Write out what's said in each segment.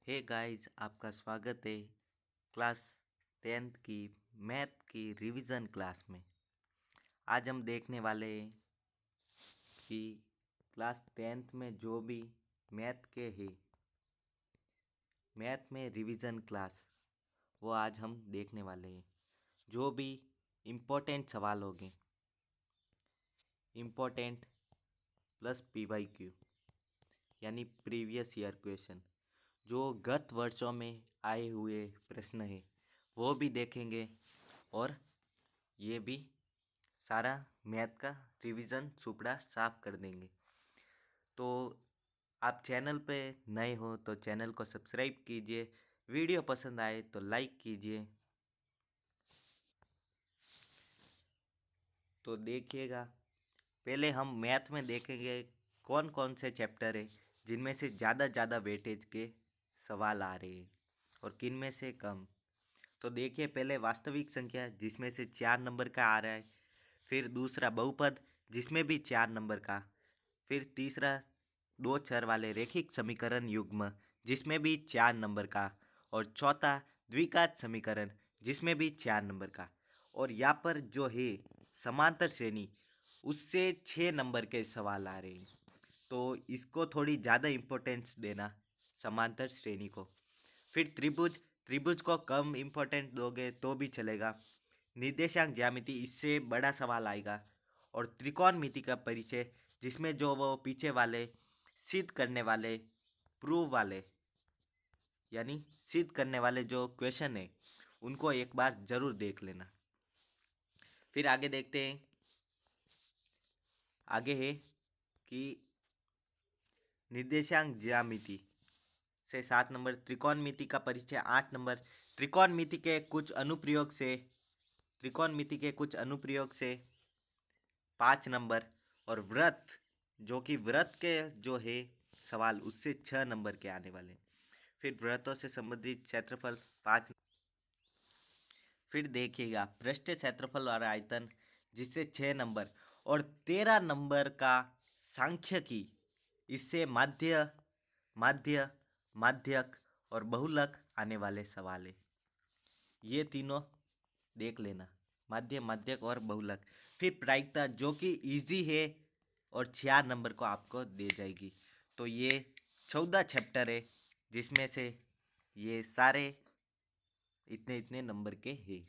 Hey guys, आपका स्वागत है क्लास 10th की मैथ की रिवीजन क्लास में। आज हम देखने वाले हैं कि क्लास 10th में जो भी मैथ के है, मैथ में रिवीजन क्लास, वो आज हम देखने वाले हैं। जो भी इम्पोर्टेंट सवाल होंगे, इम्पोर्टेंट प्लस PYQ यानी प्रीवियस ईयर क्वेश्चन, जो गत वर्षों में आए हुए प्रश्न है वो भी देखेंगे और ये भी सारा मैथ का रिवीजन सुपड़ा साफ कर देंगे। तो आप चैनल पे नए हो तो चैनल को सब्सक्राइब कीजिए, वीडियो पसंद आए तो लाइक कीजिए। तो देखिएगा, पहले हम मैथ में देखेंगे कौन कौन से चैप्टर है जिनमें से ज़्यादा वेटेज के सवाल आ रहे हैं और किन में से कम। तो देखिए, पहले वास्तविक संख्या जिसमें से 4 नंबर का आ रहा है, फिर दूसरा बहुपद जिसमें भी 4 नंबर का, फिर तीसरा दो चर वाले रैखिक समीकरण युग्म जिसमें भी 4 नंबर का, और चौथा द्विघात समीकरण जिसमें भी 4 नंबर का। और यहाँ पर जो है समांतर श्रेणी, उससे 6 नंबर के सवाल आ रहे हैं। तो इसको थोड़ी ज़्यादा इम्पोर्टेंस देना, समांतर श्रेणी को। फिर त्रिभुज, त्रिभुज को कम इम्पोर्टेंट दोगे तो भी चलेगा। निर्देशांक ज्यामिति, इससे बड़ा सवाल आएगा। और त्रिकोणमिति का परिचय, जिसमें जो वो पीछे वाले सिद्ध करने वाले, प्रूव वाले यानी सिद्ध करने वाले जो क्वेश्चन है उनको एक बार जरूर देख लेना। फिर आगे देखते हैं, आगे है कि निर्देशांक ज्यामिति से 7 नंबर, त्रिकोणमिति का परिचय 8 नंबर, त्रिकोणमिति के कुछ अनुप्रयोग से, त्रिकोणमिति के कुछ अनुप्रयोग से 5 नंबर, और व्रत, जो कि व्रत के जो है सवाल उससे 6 नंबर के आने वाले। फिर व्रतों से संबंधित क्षेत्रफल 5। फिर देखिएगा पृष्ठ क्षेत्रफल और आयतन जिससे 6 नंबर, और 13 नंबर का सांख्यिकी, इससे माध्य, माध्य, माध्यक और बहुलक आने वाले सवाल है। ये तीनों देख लेना, माध्य, माध्यक और बहुलक। फिर प्रायिकता जो कि इजी है और 4 नंबर को आपको दे जाएगी। तो ये 14 चैप्टर है जिसमें से ये सारे इतने इतने नंबर के हैं।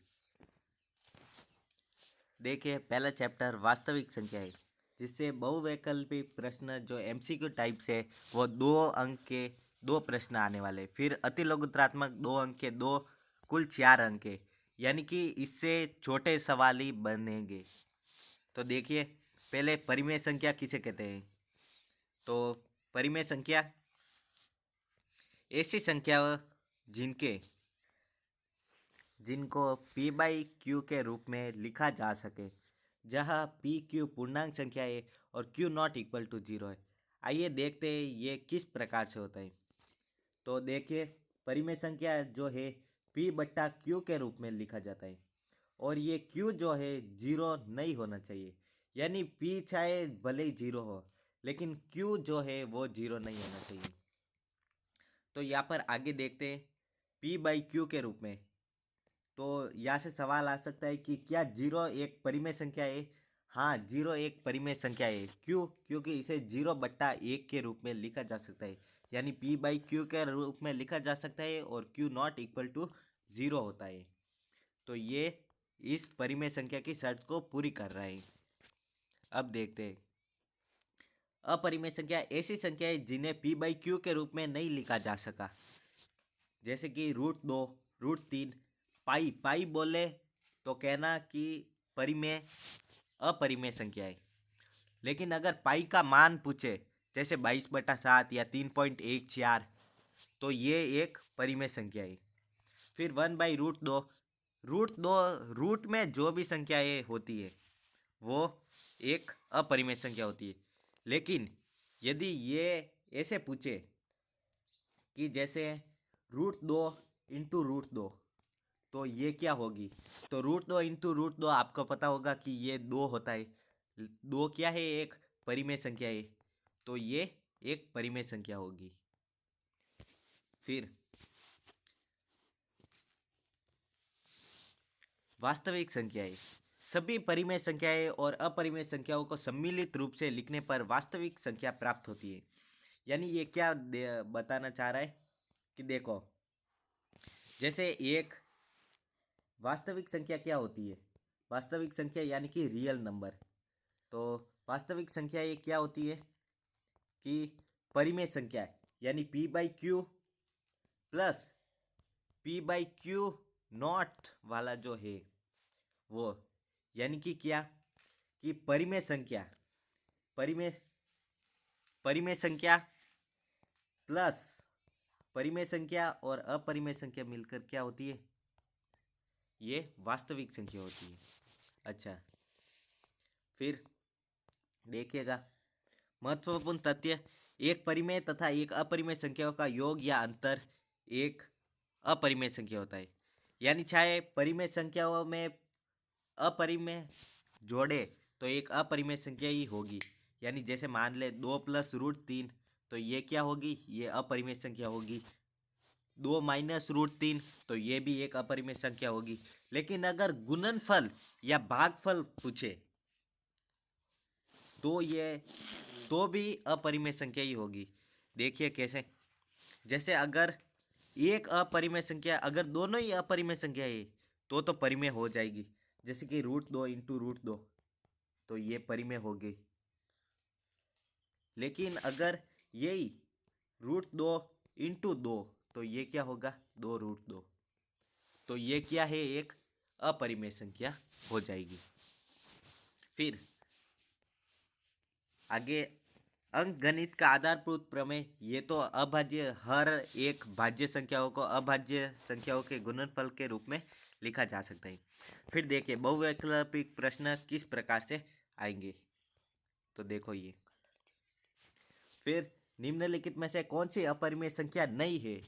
देखिए, पहला चैप्टर वास्तविक संख्या है, जिससे बहुवैकल्पिक प्रश्न जो MCQ टाइप से, वो 2 अंक के 2 प्रश्न आने वाले। फिर अतिलघुत्रात्मक 2 अंक के 2, कुल 4 अंक के, यानी कि इससे छोटे सवाल ही बनेंगे। तो देखिए, पहले परिमेय संख्या किसे कहते हैं। तो परिमेय संख्या ऐसी संख्या जिनके जिनको P/Q के रूप में लिखा जा सके, जहाँ PQ पूर्णांक संख्या है और Q नॉट इक्वल टू 0 है। आइए देखते हैं ये किस प्रकार से होता है। तो देखिए, परिमेय संख्या जो है P/Q के रूप में लिखा जाता है, और ये Q जो है 0 नहीं होना चाहिए, यानी P चाहे भले ही 0 हो, लेकिन Q जो है वो 0 नहीं होना चाहिए। तो यहाँ पर आगे देखते हैं P/Q के रूप में। तो यहाँ से सवाल आ सकता है कि क्या 0 एक परिमेय संख्या है। हाँ, 0 एक परिमेय संख्या है। क्यों? क्योंकि इसे 0/1 के रूप में लिखा जा सकता है, यानी P/Q के रूप में लिखा जा सकता है, और Q नॉट इक्वल टू 0 होता है। तो ये इस परिमेय संख्या की शर्त को पूरी कर रहा है। अब देखते हैं, अपरिमेय संख्या ऐसी संख्या है जिन्हें P/Q के रूप में नहीं लिखा जा सका, जैसे कि √2, √3। पाई, पाई बोले तो कहना कि परिमेय, अपरिमेय संख्या है। लेकिन अगर पाई का मान पूछे, जैसे 22/7 या 3.14, तो ये एक परिमेय संख्या है। फिर 1/√2, √2, रूट में जो भी संख्याएं होती है वो एक अपरिमेय संख्या होती है। लेकिन यदि ये ऐसे पूछे कि जैसे √2 इंटू √2, तो ये क्या होगी। तो √2 इंटू √2 आपको पता होगा कि ये 2 होता है। 2 क्या है, एक परिमेय संख्या है, तो ये एक परिमेय संख्या होगी। फिर वास्तविक संख्याएं सभी परिमेय संख्याएं और अपरिमेय संख्याओं को सम्मिलित रूप से लिखने पर वास्तविक संख्या प्राप्त होती है। यानी ये क्या बताना चाह रहा है कि देखो, जैसे एक वास्तविक संख्या क्या होती है? वास्तविक संख्या यानी कि रियल नंबर। तो वास्तविक संख्या ये क्या होती है कि परिमेय संख्या यानी P by Q plus P by Q not वाला जो है वो, यानी कि क्या कि परिमेय परिमेय संख्या प्लस परिमेय संख्या और अपरिमेय संख्या मिलकर क्या होती है? ये वास्तविक संख्या होती है। अच्छा, फिर देखिएगा, महत्वपूर्ण तथ्य, एक परिमेय तथा एक अपरिमेय संख्याओं का योग या अंतर एक अपरिमेय संख्या होता है। यानी चाहे परिमेय संख्याओं में अपरिमेय जोड़े तो एक अपरिमेय संख्या ही होगी। यानी जैसे मान ले 2 + √3, तो ये क्या होगी? ये अपरिमेय संख्या होगी। 2 - √3, तो ये भी एक अपरिमेय संख्या होगी। लेकिन अगर गुणनफल या भागफल पूछे तो भी अपरिमेय संख्या ही होगी। देखिए कैसे, जैसे अगर एक अपरिमेय संख्या, अगर दोनों ही अपरिमेय संख्या है तो परिमेय हो जाएगी। जैसे कि √2 × √2, तो ये परिमेय हो गई। लेकिन अगर यही √2 × 2, तो ये क्या होगा? 2√2, तो ये क्या है? एक अपरिमेय संख्या हो जाएगी। फिर आगे अंकगणित का आधारभूत प्रमेय, ये तो अभाज्य, हर एक भाज्य संख्याओं को अभाज्य संख्याओं के गुणनफल के रूप में लिखा जा सकता है। फिर देखिए बहुवैकल्पिक प्रश्न किस प्रकार से आएंगे, तो देखो ये, फिर निम्नलिखित में से कौन सी अपरिमेय संख्या नहीं है?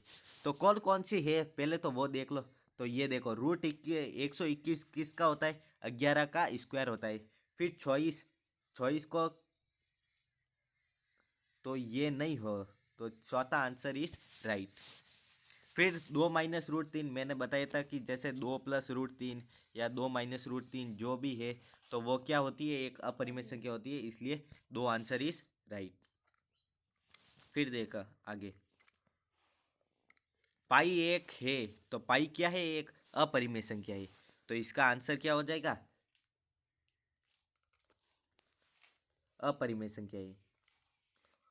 तो कौन कौन सी है पहले तो वो देख लो। तो ये देखो, √121 किसका होता है? 11 का स्क्वायर होता है। फिर 24 को, तो ये नहीं हो, तो चौथा आंसर इज राइट। फिर 2 - √3 मैंने बताया था कि जैसे 2 + √3 या 2 - √3 जो भी है, तो वो क्या होती है? एक अपरिमेय संख्या होती है, इसलिए 2 आंसर इज राइट। फिर देखा आगे, पाई एक है, तो पाई क्या है? एक अपरिमेय संख्या है, तो इसका आंसर क्या हो जाएगा? अपरिमेय संख्या है।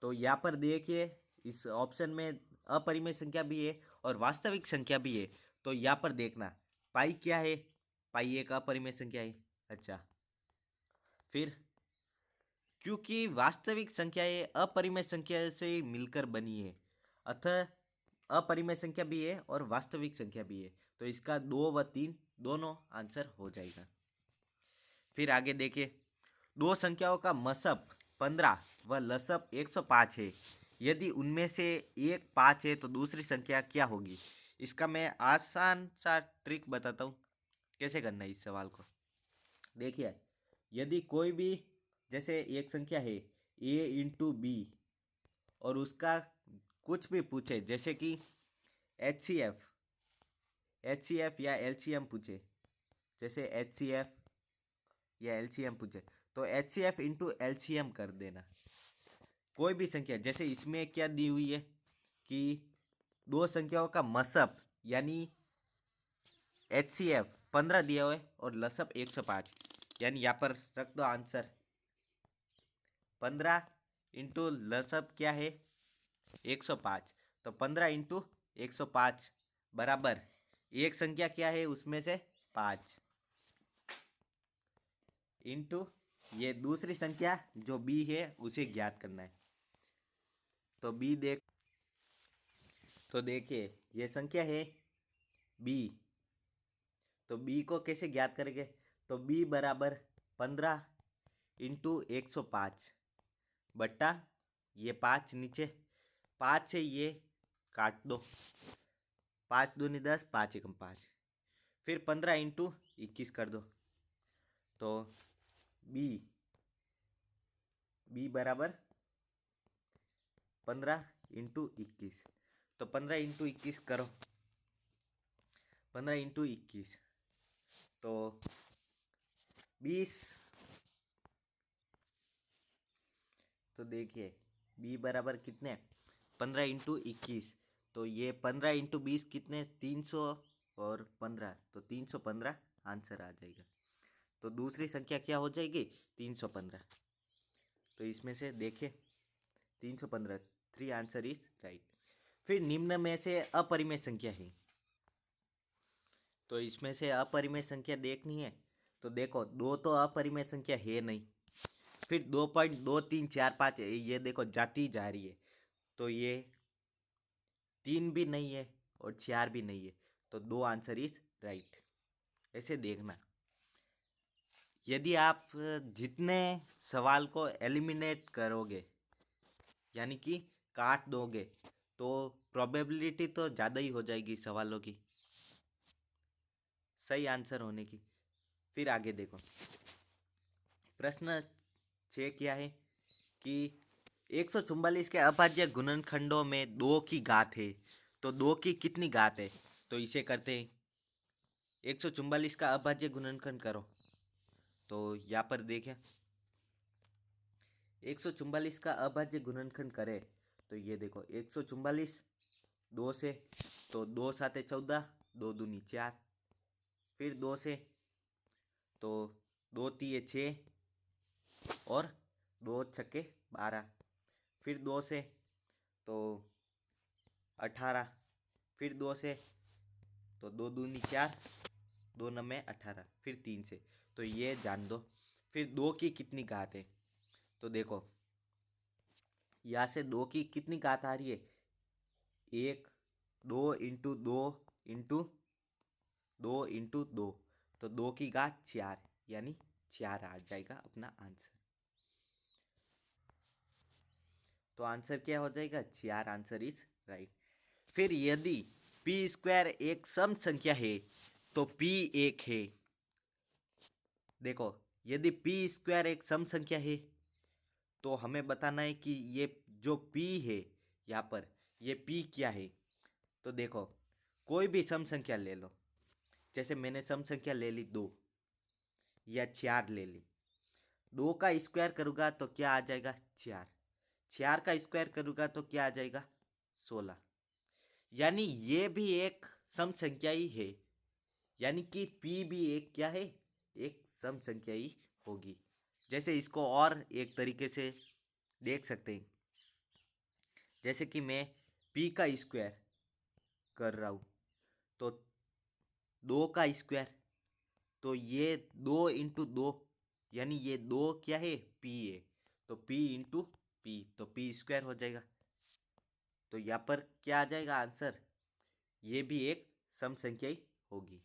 तो यहाँ पर देखिए, इस ऑप्शन में अपरिमेय संख्या भी है और वास्तविक संख्या भी है। तो यहाँ पर देखना, पाई क्या है? पाई एक अपरिमेय संख्या है। अच्छा, फिर क्योंकि वास्तविक संख्याएं अपरिमेय संख्या से मिलकर बनी है, अतः अपरिमेय संख्या भी है और वास्तविक संख्या भी है, तो इसका 2 व 3 दोनों आंसर हो जाएगा। फिर आगे देखिए, दो संख्याओं का मसब 15 व लसब 105 है। यदि उनमें से एक 5 है तो दूसरी संख्या क्या होगी? इसका मैं आसान सा ट्रिक बताता हूँ कैसे करना है इस सवाल को। देखिए, यदि कोई भी, जैसे एक संख्या है a × b और उसका कुछ भी पूछे, जैसे कि एच सी एफ या एलसीएम पूछे, जैसे एच या एलसीएम पूछे, तो HCF × LCM कर देना। कोई भी संख्या, जैसे इसमें क्या दी हुई है कि दो संख्याओं का मसब यानी HCF 15 दिया हुआ है और लसब 105, यानी यहाँ पर रख दो आंसर। 15 × लसब क्या है? 105, तो 15 × 105 बराबर एक संख्या क्या है उसमें से? 5 इंटू ये दूसरी संख्या जो b है उसे ज्ञात करना है। तो देखिए ये संख्या है b, तो b को कैसे ज्ञात करेंगे? तो b बराबर 15 × 105 बट्टा ये 5 नीचे, 5 से ये काट दो, 5 दूनी 10, 5 एकम 5, फिर 15 × 21 कर दो, तो b बराबर 15 × 21, तो 15 × 21 करो, 15 × 21, तो 20, तो देखिए b बराबर कितने, 15 × 21, तो ये 15 × 20 कितने, 300 और 15, तो 315 आंसर आ जाएगा। तो दूसरी संख्या क्या हो जाएगी, 315। तो इसमें से देखिए 315, 3 आंसर इज राइट। फिर निम्न में से अपरिमेय संख्या है, तो इसमें से अपरिमेय संख्या देखनी है। तो देखो दो तो अपरिमेय संख्या है नहीं, फिर 2.2345 ये देखो जाती जा रही है, तो ये 3 भी नहीं है और 4 भी नहीं है, तो 2 आंसर इज राइट। ऐसे देखना, यदि आप जितने सवाल को एलिमिनेट करोगे यानी कि काट दोगे, तो प्रोबेबिलिटी तो ज़्यादा ही हो जाएगी सवालों की सही आंसर होने की। फिर आगे देखो, प्रश्न 6 क्या है कि 144 के अभाज्य गुणनखंडों में 2 की घात है, तो 2 की कितनी घात है। तो इसे करते हैं, 144 का अभाज्य गुणनखंड करो। तो यहाँ पर देखें 144 का अभाज्य गुणनखंड करें, तो ये देखो 144 2 से, तो 2 7 14, 2 दूनी 4, फिर 2 से, तो 2 3 6 और 2 छक्के 12, फिर 2 से तो 18, फिर 2 से तो 2 दूनी 4, 2 9 18, फिर 3 से, तो ये जान दो। फिर 2 की कितनी घात है, तो देखो यहाँ से 2 की कितनी घात आ रही है, 1 2 × 2 × 2 × 2, तो 2 की घात 4, यानी 4 आ जाएगा अपना आंसर। तो आंसर क्या हो जाएगा, 4 आंसर इज राइट। फिर यदि p² एक सम संख्या है तो p एक है। देखो यदि p² एक सम संख्या है तो हमें बताना है कि ये जो p है यहाँ पर, ये p क्या है। तो देखो कोई भी सम संख्या ले लो, जैसे मैंने सम संख्या ले ली 2 या 4 ले ली, 2 का स्क्वायर करूँगा तो क्या आ जाएगा, 4, 4 का स्क्वायर करूँगा तो क्या आ जाएगा, 16, यानी ये भी एक सम संख्या ही है, यानी कि p भी एक क्या है, एक सम संख्या ही होगी। जैसे इसको और एक तरीके से देख सकते हैं, जैसे कि मैं p का स्क्वायर कर रहा हूँ, तो 2 का स्क्वायर, तो ये 2 × 2, यानी ये 2 क्या है, p है, तो p × p, तो p² हो जाएगा। तो यहाँ पर क्या आ जाएगा आंसर, ये भी एक सम संख्या ही होगी।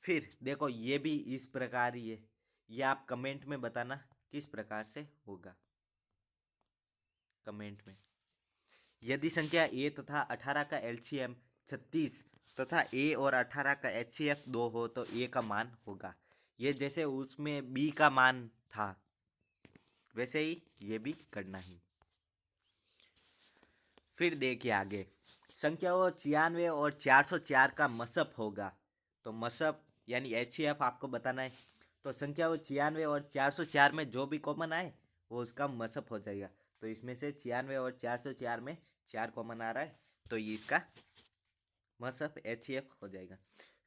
फिर देखो ये भी इस प्रकार ही है, ये आप कमेंट में बताना किस प्रकार से होगा, कमेंट में। यदि संख्या a तथा 18 का LCM 36 तथा a और 18 का HCF 2 हो तो a का मान होगा। ये जैसे उसमें b का मान था वैसे ही ये भी करना ही। फिर देखिए आगे, संख्याओं 96 और 404 का मसब होगा। तो मसब यानी HCF आपको बताना है। तो संख्याओं 96 और 404 में जो भी कॉमन आए वो उसका मसब हो जाएगा। तो इसमें से 96 और 404 में 4 कॉमन आ रहा है, तो ये इसका मसब HCF हो जाएगा।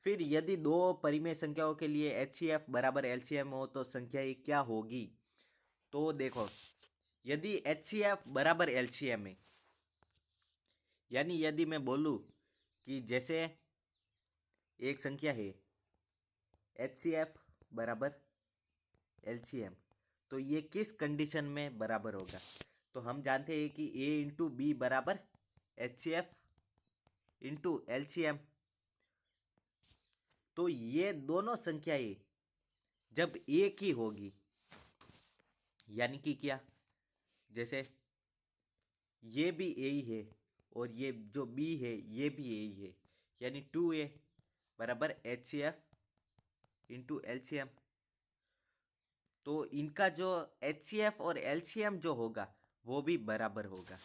फिर यदि दो परिमेय संख्याओं के लिए HCF बराबर LCM हो तो संख्या ये क्या होगी। तो देखो यदि HCF बराबर LCM है, यानी यदि मैं बोलूँ कि जैसे एक संख्या है HCF बराबर LCM, तो ये किस कंडीशन में बराबर होगा। तो हम जानते हैं कि a × b बराबर HCF × LCM। तो ये दोनों संख्याएं जब एक ही होगी, यानी कि क्या, जैसे ये भी a ही है और ये जो b है ये भी a ही है, यानी 2a बराबर HCF × LCM। तो इनका जो HCF और LCM जो होगा वो भी बराबर होगा,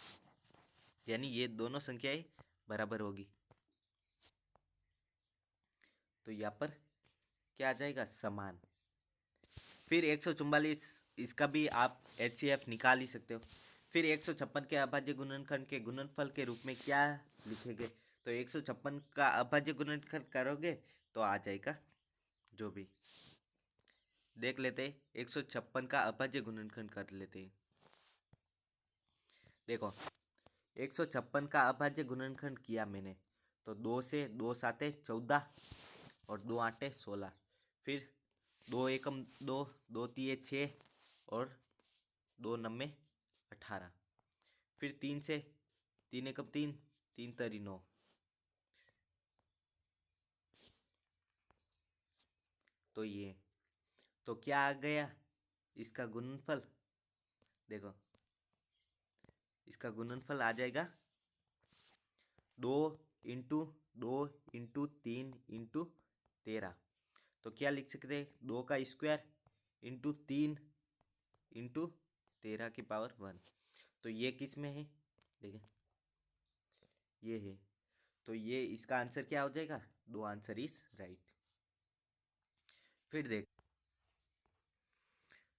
यानी ये दोनों संख्याएं बराबर होगी। तो यहाँ पर क्या आ जाएगा, समान। फिर 144, इसका भी आप HCF निकाल ही सकते हो। फिर 156 के अभाज्य गुणनखंड के गुणनफल के रूप में क्या लिखेंगे, तो 156 का अभाज्य गुणनखंड करोगे तो आ जाएगा, जो भी देख लेते हैं। 156 का अभाज्य गुणनखंड कर लेते हैं। देखो 156 का अभाज्य गुणनखंड किया मैंने, तो 2 से 2 साते 14 और 2 आठे 16, फिर 2 एकम 2, 2 तिये 6 और 2 नम्मे 18, फिर 3 से 3 एकम 3, 3 तरी 9, तो ये तो क्या आ गया इसका गुणनफल। देखो इसका गुणनफल आ जाएगा 2 इंटू 2 इंटू 3 इंटू 13, तो क्या लिख सकते हैं, 2 का स्क्वायर इंटू 3 इंटू 13 की पावर 1। तो ये किस में है, देखें ये है, तो ये इसका आंसर क्या हो जाएगा, 2 आंसर इज राइट। फिर देख,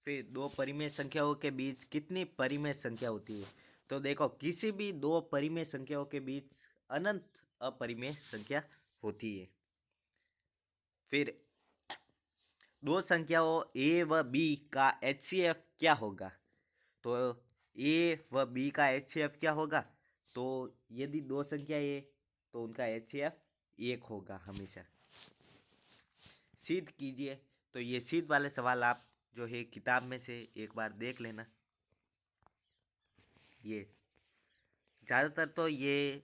फिर दो परिमेय संख्याओं के बीच कितनी परिमेय संख्या होती है, तो देखो किसी भी दो परिमेय संख्याओं के बीच अनंत अपरिमेय संख्या होती है। फिर दो संख्याओं a व b का HCF क्या होगा, तो a व b का HCF क्या होगा, तो यदि दो संख्या है तो उनका HCF 1 होगा हमेशा। सिद्ध कीजिए, तो ये सिद्ध वाले सवाल आप जो है किताब में से एक बार देख लेना। ये ज़्यादातर तो ये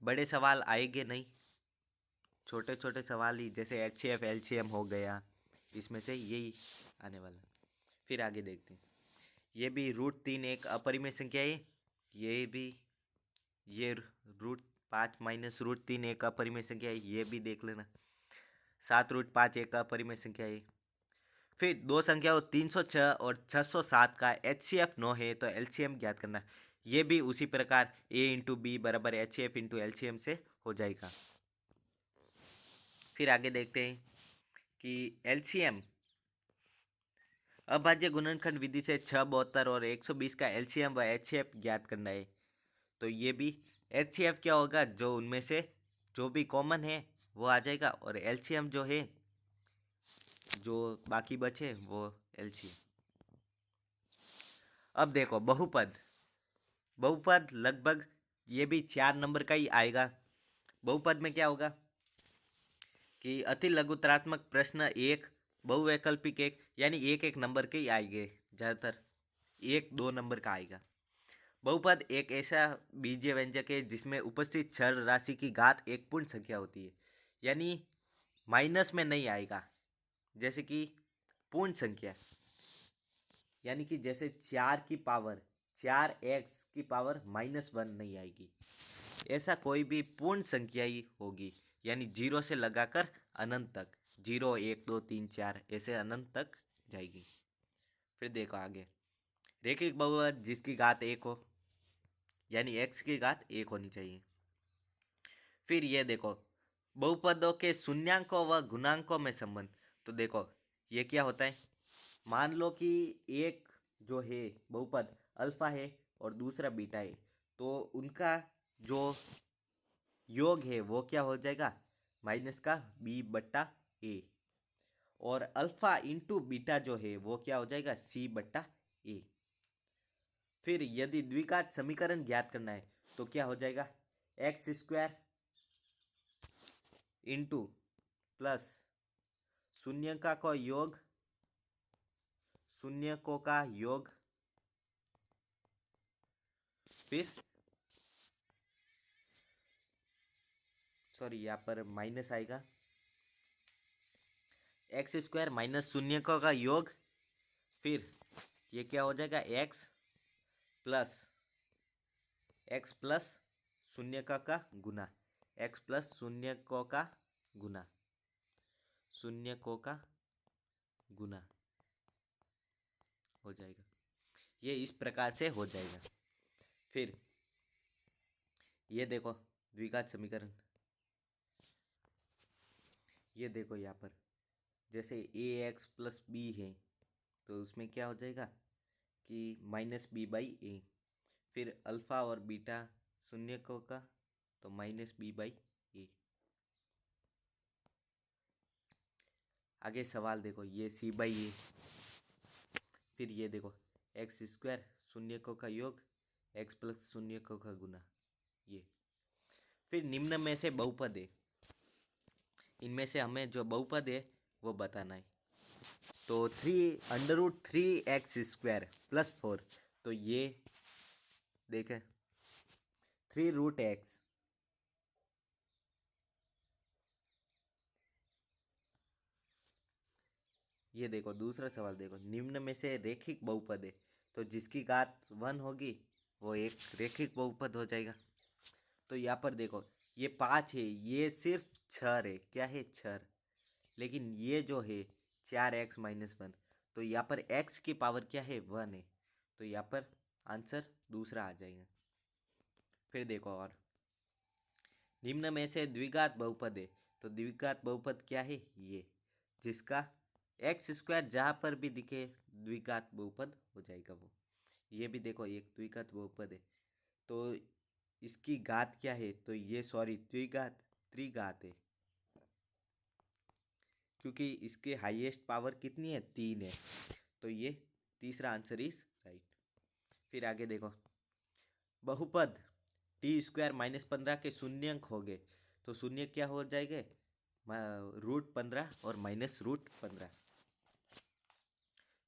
बड़े सवाल आएंगे नहीं, छोटे छोटे सवाल ही, जैसे HCF LCM हो गया, इसमें से यही आने वाला। फिर आगे देखते हैं, ये भी √3 एक अपरिमेय संख्या है, ये भी, ये √5 माइनस √3 एक अपरिमेय संख्या है, ये भी देख लेना। 7√5 एक अपरिमेय संख्या है। फिर दो संख्याओं 306 और 607 का HCF 9 है, तो LCM ज्ञात करना। ये भी उसी प्रकार a इंटू बी बराबर HCF इंटू LCM से हो जाएगा। फिर आगे देखते हैं कि LCM अभाज्य गुणनखंड विधि से 6, 72 और 120 का LCM व HCF ज्ञात करना है। तो ये भी HCF क्या होगा, जो उनमें से जो भी कॉमन है वो आ जाएगा, और LCM जो है जो बाकी बचे वो LCM। अब देखो बहुपद, बहुपद लगभग ये भी 4 नंबर का ही आएगा। बहुपद में क्या होगा कि अति लघुतरात्मक प्रश्न एक, बहुवैकल्पिक एक, यानी एक एक नंबर के ही आएंगे, ज़्यादातर 1-2 नंबर का आएगा। बहुपद एक ऐसा बीजीय व्यंजक है जिसमें उपस्थित छर राशि की घात एक पूर्ण संख्या होती है, यानी माइनस में नहीं आएगा, जैसे कि पूर्ण संख्या, यानी कि जैसे 4 की पावर 4x की पावर -1 नहीं आएगी, ऐसा कोई भी पूर्ण संख्या ही होगी, यानी 0 से लगाकर अनंत तक, 0 1 2 3 4 ऐसे अनंत तक जाएगी। फिर देखो आगे, रैखिक बहुपद जिसकी घात 1 हो, यानी x की घात 1 होनी चाहिए। फिर ये देखो बहुपदों के शून्यांकों व गुणांकों में संबंध, तो देखो ये क्या होता है, मान लो कि एक जो है बहुपद अल्फा है और दूसरा बीटा है, तो उनका जो योग है वो क्या हो जाएगा, माइनस का b/a, और अल्फा इंटू बीटा जो है वो क्या हो जाएगा, c/a। फिर यदि द्विघात समीकरण ज्ञात करना है तो क्या हो जाएगा, x² इंटू प्लस शून्यका का योग, शून्यकों का योग, फिर सॉरी यहाँ पर माइनस आएगा, x² माइनस शून्यकों का योग, फिर ये क्या हो जाएगा, x प्लस शून्यकों का गुना, x प्लस शून्यकों का गुना, शून्यकों का गुना हो जाएगा। ये इस प्रकार से हो जाएगा। फिर ये देखो द्विघात समीकरण, ये देखो यहाँ पर जैसे ए एक्स प्लस बी है तो उसमें क्या हो जाएगा कि माइनस बी बाई ए। फिर अल्फ़ा और बीटा शून्य को का तो माइनस बी बाई ए। आगे सवाल देखो, ये सी बाई ए। फिर ये देखो एक्स स्क्वायर शून्य को का योग एक्स प्लस शून्य को का गुना ये। फिर निम्न में से बहुपद है, इनमें से हमें जो बहुपद है वो बताना है। तो 3√3x² प्लस 4, तो ये देखें 3√x, ये देखो दूसरा सवाल देखो, निम्न में से रेखिक बहुपद है तो जिसकी घात 1 होगी वो एक रेखिक बहुपद हो जाएगा। तो यहाँ पर देखो ये 5 है, ये सिर्फ छर है, क्या है छर। लेकिन ये जो है 4x-1, तो यहाँ पर x की पावर क्या है 1 है, तो यहाँ पर आंसर दूसरा आ जाएगा। फिर देखो और निम्न में से द्विघात बहुपद है तो द्विघात बहुपद क्या है ये, जिसका x² जहाँ पर भी दिखे द्विघात बहुपद हो जाएगा वो। ये भी देखो एक द्विघात बहुपद है तो इसकी घात क्या है, तो ये सॉरी त्रिघात है, क्योंकि इसके हाईएस्ट पावर कितनी है 3 है, तो ये तीसरा आंसर इज राइट। फिर आगे देखो बहुपद t² -15 के शून्यंक हो गए तो शून्य क्या हो जाएंगे √15 और -√15।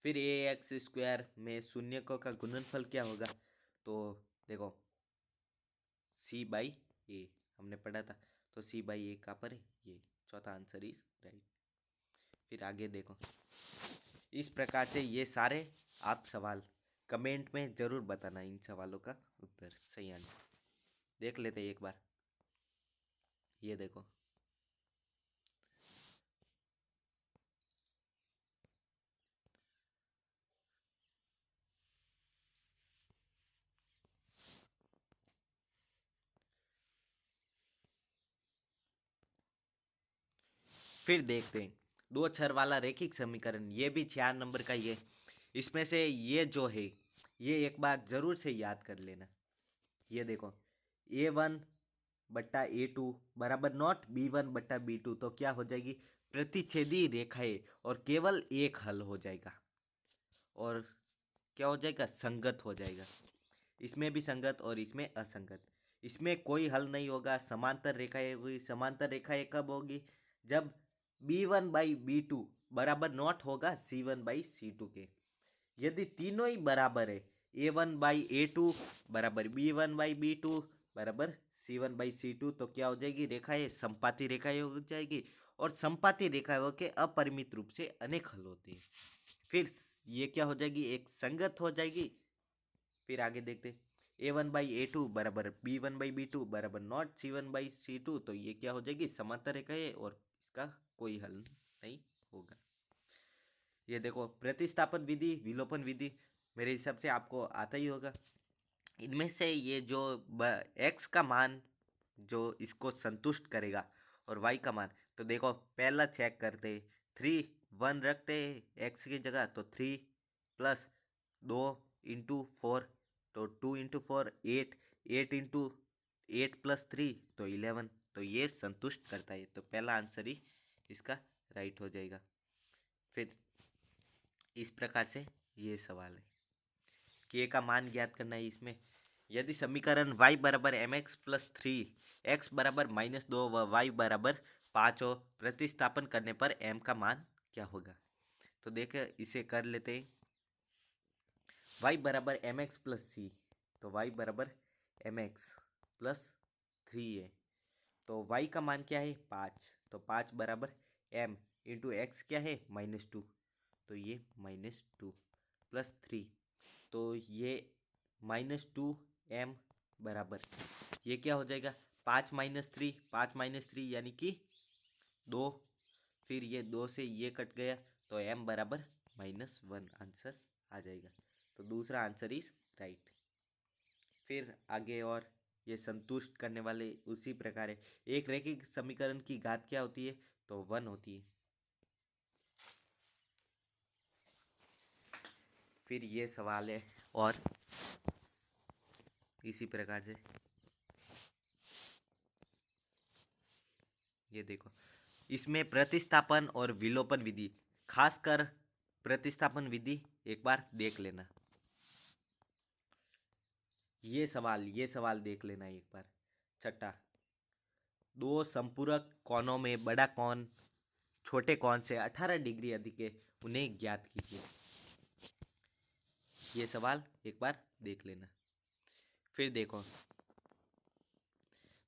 फिर ax² में शून्यकों का गुणनफल क्या होगा, तो देखो c बाई ए हमने पढ़ा था, तो c बाई ए का पर है ये, चौथा आंसर इज राइट। फिर आगे देखो इस प्रकार से ये सारे आप सवाल कमेंट में ज़रूर बताना, इन सवालों का उत्तर सही आंसर देख लेते एक बार। ये देखो फिर देखते हैं दो छर वाला रेखिक समीकरण, ये भी 4 नंबर का ही है। इसमें से ये जो है ये एक बार ज़रूर से याद कर लेना। ये देखो a1/a2 बराबर नॉट b1/b2, तो क्या हो जाएगी प्रतिच्छेदी रेखाएं और केवल एक हल हो जाएगा और क्या हो जाएगा संगत हो जाएगा। इसमें भी संगत और इसमें असंगत, इसमें कोई हल नहीं होगा। समांतर रेखाएं होगी, समांतर रेखाएं कब होगी जब b1/b2 बराबर नॉट होगा c1/c2 के। यदि तीनों ही बराबर है a1/a2 बराबर b1/b2 बराबर c1/c2, तो क्या हो जाएगी रेखाएं संपाती रेखाएं हो जाएगी और संपाती रेखाओं के अपरिमित रूप से अनेक हल होते हैं। फिर ये क्या हो जाएगी एक संगत हो जाएगी। फिर आगे देखते a1/a2 बराबर b1/b2 बराबर नॉट c1/c2, तो ये क्या हो जाएगी समांतर रेखाएं और इसका कोई हल नहीं होगा। ये देखो प्रतिस्थापन विधि, विलोपन विधि, मेरे हिसाब से आपको आता ही होगा। इनमें से ये जो x का मान जो इसको संतुष्ट करेगा और y का मान, तो देखो पहला चेक करते 3 1 रखते x की जगह, तो 3 प्लस 2 × 4, तो 2 × 4 8, 8 × 8 + 3 तो 11, तो ये संतुष्ट करता है, तो पहला आंसर ही इसका राइट हो जाएगा। फिर इस प्रकार से ये सवाल है कि a का मान ज्ञात करना है। इसमें यदि समीकरण y बराबर mx + 3 x बराबर -2 व y बराबर 5 हो, प्रतिस्थापन करने पर m का मान क्या होगा, तो देखिए इसे कर लेते हैं। y बराबर mx + c, तो y बराबर mx + 3 है, तो y का मान क्या है 5, तो 5 बराबर m इंटू एक्स क्या है -2, तो ये -2 + 3, तो ये -2m बराबर ये क्या हो जाएगा 5 - 3, 5 - 3 यानी कि 2, फिर ये 2 से ये कट गया तो m बराबर -1 आंसर आ जाएगा, तो दूसरा आंसर इज राइट। फिर आगे और ये संतुष्ट करने वाले उसी प्रकार है। एक रेखिक समीकरण की घात क्या होती है, तो 1 होती है। फिर ये सवाल है और इसी प्रकार से ये देखो, इसमें प्रतिस्थापन और विलोपन विधि, खासकर प्रतिस्थापन विधि एक बार देख लेना। ये सवाल देख लेना एक बार। छठा, दो संपूरक कोणों में बड़ा कोण छोटे कोण से 18 डिग्री अधिक है, उन्हें ज्ञात कीजिए। ये सवाल एक बार देख लेना। फिर देखो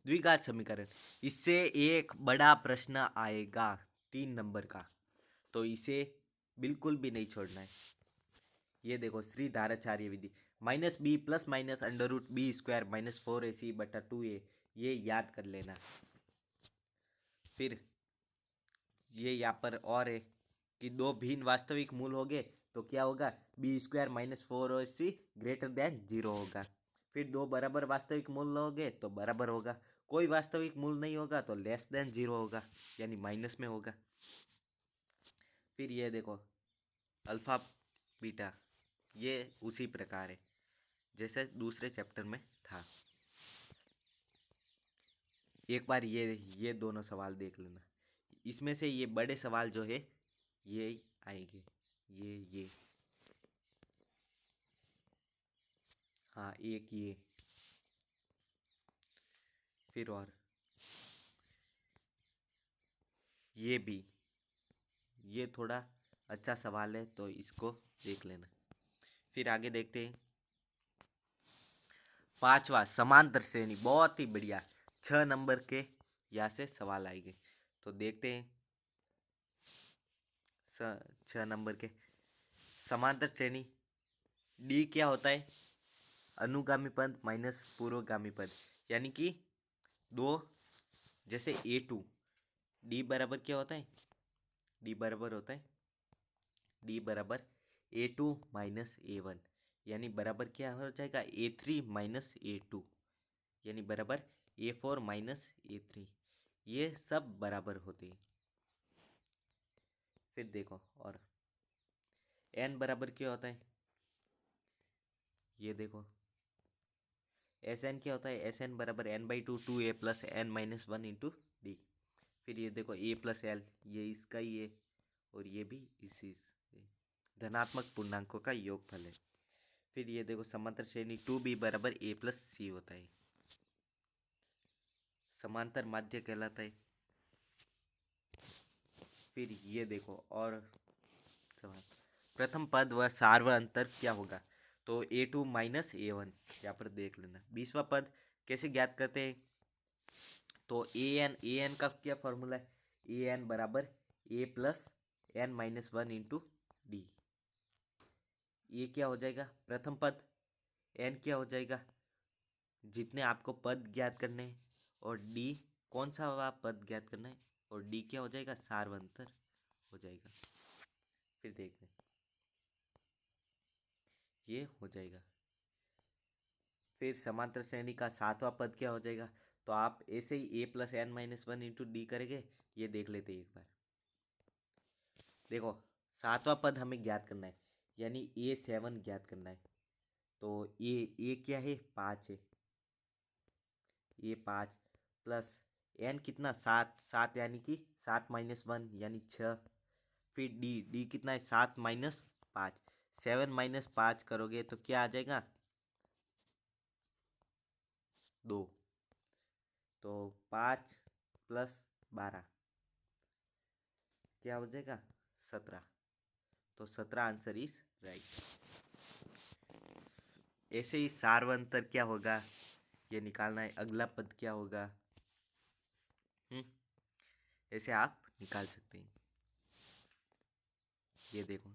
द्विघात समीकरण, इससे एक बड़ा प्रश्न आएगा 3 नंबर का, तो इसे बिल्कुल भी नहीं छोड़ना है। ये देखो श्रीधाराचार्य विधि, -b plus minus √b² -4ac/2a, ये याद कर लेना। फिर ये यहाँ पर और है कि दो भिन्न वास्तविक मूल हो गए तो क्या होगा, b² -4ac > 0 होगा। फिर दो बराबर वास्तविक मूल हो गए तो बराबर होगा, कोई वास्तविक मूल नहीं होगा तो <0 होगा, यानी माइनस में होगा। फिर ये देखो अल्फा बीटा, ये उसी प्रकार है जैसे दूसरे चैप्टर में था। एक बार ये दोनों सवाल देख लेना। इसमें से ये बड़े सवाल जो है ये आएंगे, ये हाँ एक ये। फिर और ये भी, ये थोड़ा अच्छा सवाल है तो इसको देख लेना। फिर आगे देखते हैं। पांचवा समांतर श्रेणी, बहुत ही बढ़िया, 6 नंबर के यहाँ से सवाल आएंगे, तो देखते हैं। 6 नंबर के समांतर श्रेणी, डी क्या होता है, अनुगामी पद माइनस पूर्वगामी पद, यानी कि दो, जैसे A2, डी बराबर क्या होता है, डी बराबर होता है डी बराबर A2 माइनस A1, यानी बराबर क्या हो जाएगा, A3 माइनस A2, यानी बराबर A4 माइनस A3, ये सब बराबर होते हैं। फिर देखो और n बराबर क्या होता है, ये देखो Sn क्या होता है, Sn बराबर n/2 2a plus n-1 into D. फिर ये देखो a प्लस एल, ये इसका ही है और ये भी इसी से, धनात्मक पूर्णांकों का योगफल है। फिर ये देखो समांतर श्रेणी 2b बराबर a प्लस सी होता है, समांतर माध्य कहलाता है। फिर ये देखो और सवाल, प्रथम पद व सार्व अंतर क्या होगा, तो A2 माइनस A1, यहाँ पर देख लेना। 20वां पद कैसे ज्ञात करते हैं, तो an का क्या फॉर्मूला है, an बराबर a plus n-1 into D. ये क्या हो जाएगा, प्रथम पद, n क्या हो जाएगा, जितने आपको पद ज्ञात करने हैं, और डी कौन सा पद ज्ञात करना है, और डी क्या हो जाएगा, सार्वंतर हो जाएगा। फिर देखते हैं, ये हो जाएगा। फिर समांतर श्रेणी का 7वां पद क्या हो जाएगा, तो आप ऐसे ही a plus n-1 into D करेंगे, ये देख लेते हैं एक बार। देखो 7वां पद हमें ज्ञात करना है, यानी A7 ज्ञात करना है, तो ए क्या है, 5 है, A5 प्लस n कितना, 7 यानी कि 7-1 यानी 6। फिर डी कितना है, 7-5, 7-5 करोगे तो क्या आ जाएगा, 2, तो 5 प्लस 12 क्या हो जाएगा, 17, तो 17 आंसर इज राइट। ऐसे ही सार्वंतर क्या होगा, ये निकालना है, अगला पद क्या होगा, ऐसे आप निकाल सकते हैं। ये देखो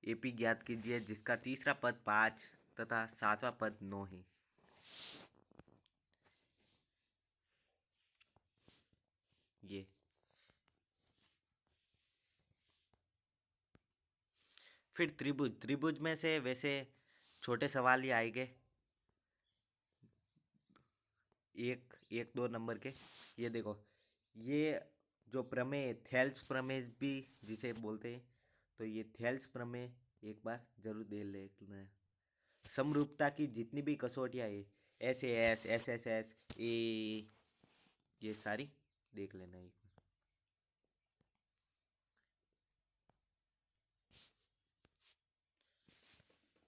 एपी ज्ञात कीजिए जिसका तीसरा पद 5 तथा 7वां पद 9 है। ये फिर त्रिभुज में से वैसे छोटे सवाल ही आएंगे, एक 2 नंबर के। ये देखो, ये जो प्रमेय थेल्स प्रमेय भी जिसे बोलते हैं, तो ये थेल्स प्रमेय एक बार जरूर देख लेना। समरूपता की जितनी भी कसौटियाँ है, SAS, SSS, ए, ये सारी देख लेना एक बार।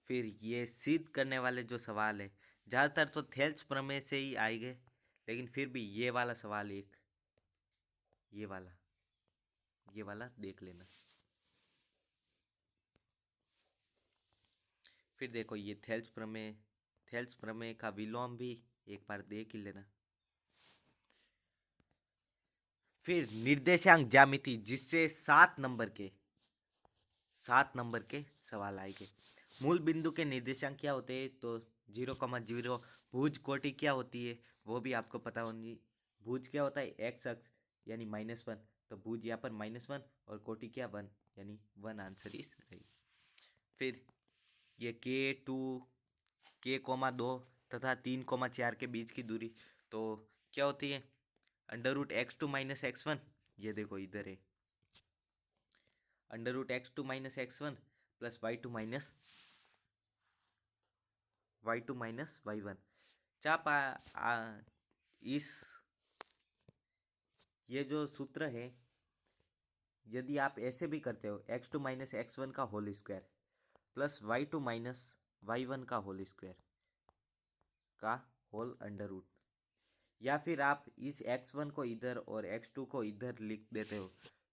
फिर ये सिद्ध करने वाले जो सवाल है, ज़्यादातर तो थेल्स प्रमेय से ही आएंगे, लेकिन फिर भी ये वाला सवाल एक, ये वाला देख लेना। फिर देखो ये थेल्स प्रमेय का विलोम भी एक बार देख ही लेना। फिर निर्देशांक ज्यामिति, जिससे 7 नंबर के सवाल आएंगे। मूल बिंदु के निर्देशांक क्या होते हैं, तो 0,0। भुज कोटि क्या होती है वो भी आपको पता होनी। भुज क्या होता है, एक्स अक्ष यानी -1, तो भुज यहाँ पर -1 और कोटि क्या 1, यानी 1 आंसर इज राइट। फिर ये K2 तथा 3,4 के बीच की दूरी तो क्या होती है, √x2 - x1। ये देखो इधर है, √x2 - x1 plus y2 - y1। चाप इस ये जो सूत्र है, यदि आप ऐसे भी करते हो, x2 - x1 का whole square plus y2 - y1 का होल स्क्वायर का होल √, या फिर आप इस x1 को इधर और x2 को इधर लिख देते हो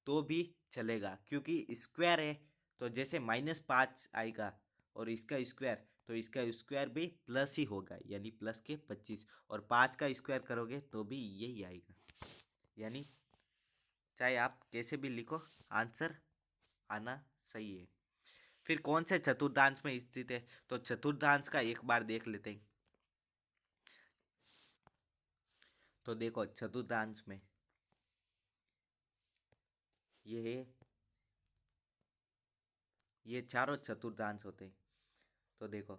तो भी चलेगा, क्योंकि स्क्वायर है तो जैसे -5 आएगा और इसका स्क्वायर, तो इसका स्क्वायर भी प्लस ही होगा, यानी प्लस के 25, और 5 का स्क्वायर करोगे तो भी यही आएगा। यानी चाहे आप कैसे भी लिखो, आंसर आना सही है। फिर कौन से चतुर्थांश में स्थित है, तो चतुर्थांश का एक बार देख लेते हैं। तो देखो चतुर्थांश में ये चारों चतुर्थांश होते हैं। तो देखो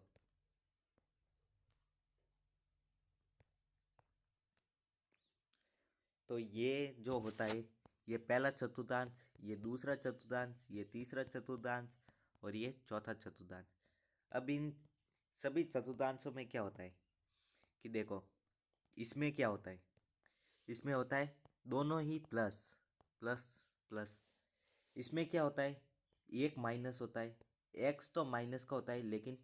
तो ये जो होता है, ये पहला चतुर्थांश, ये दूसरा चतुर्थांश, ये तीसरा चतुर्थांश और ये चौथा चतुर्थांश। अब इन सभी चतुर्थांशों में क्या होता है कि देखो, इसमें क्या होता है, इसमें होता है दोनों ही प्लस प्लस प्लस। इसमें क्या होता है, एक माइनस होता है। एक्स तो माइनस का होता है, लेकिन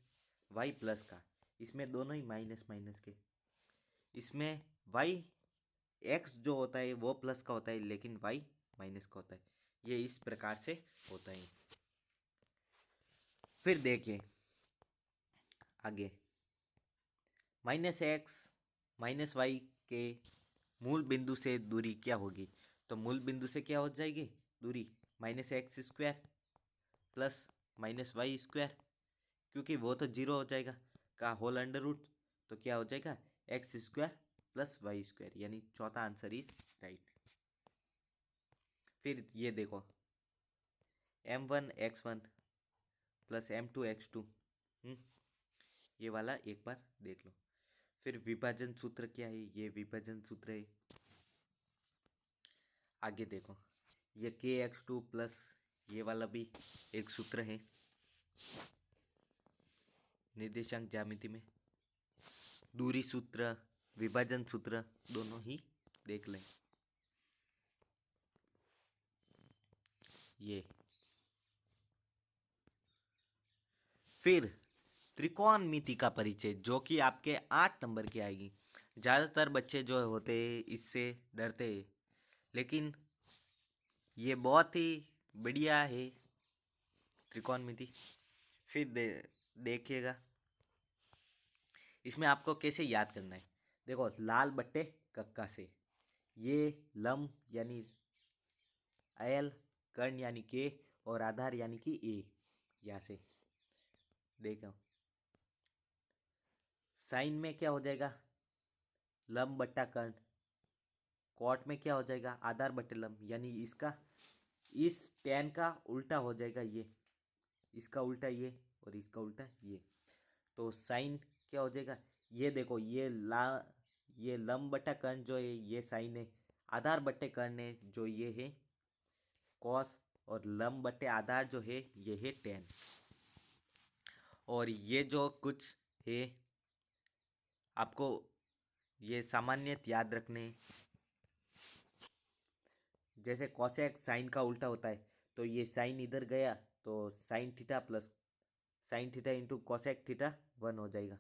वाई प्लस का। इसमें दोनों ही माइनस माइनस के। इसमें वाई एक्स जो होता है वो प्लस का होता है, लेकिन वाई माइनस का होता है। ये इस प्रकार से होता है। फिर देखिए आगे, -x -y के मूल बिंदु से दूरी क्या होगी, तो मूल बिंदु से क्या हो जाएगी दूरी, -x² प्लस -y², क्योंकि वो तो 0 हो जाएगा का होल √, तो क्या हो जाएगा x² प्लस y², यानी चौथा आंसर इज राइट। फिर ये देखो m1x1 प्लस m2x2, ये वाला एक बार देख लो। फिर विभाजन सूत्र क्या है, ये विभाजन सूत्र है। आगे देखो ये kx2 प्लस ये वाला भी एक सूत्र है निर्देशांक ज्यामिति में। दूरी सूत्र, विभाजन सूत्र दोनों ही देख लें। ये फिर त्रिकोणमिति का परिचय, जो कि आपके 8 नंबर की आएगी। ज़्यादातर बच्चे जो होते हैं इससे डरते हैं, लेकिन ये बहुत ही बढ़िया है त्रिकोणमिति। फिर देखिएगा इसमें आपको कैसे याद करना है। देखो लाल बट्टे कक्का से, ये लम यानी एल, कर्ण यानी के, और आधार यानी कि ए। यहाँ से देखो साइन में क्या हो जाएगा, लम बट्टा कर्ण। कॉट में क्या हो जाएगा, आधार बट्टे लम, यानी इसका इस टेन का उल्टा हो जाएगा ये, इसका उल्टा ये और इसका उल्टा ये। तो साइन क्या हो जाएगा, ये देखो ये लम बट्टा कर्ण जो है ये साइन है। आधार बट्टे कर्ण है जो ये है कॉस, और लम बट्टे आधार जो है ये है टेन। और ये जो कुछ है आपको ये सामान्यत याद रखने, जैसे कोसेक साइन का उल्टा होता है, तो ये साइन इधर गया तो sine theta plus sine theta into cosec theta 1 हो जाएगा।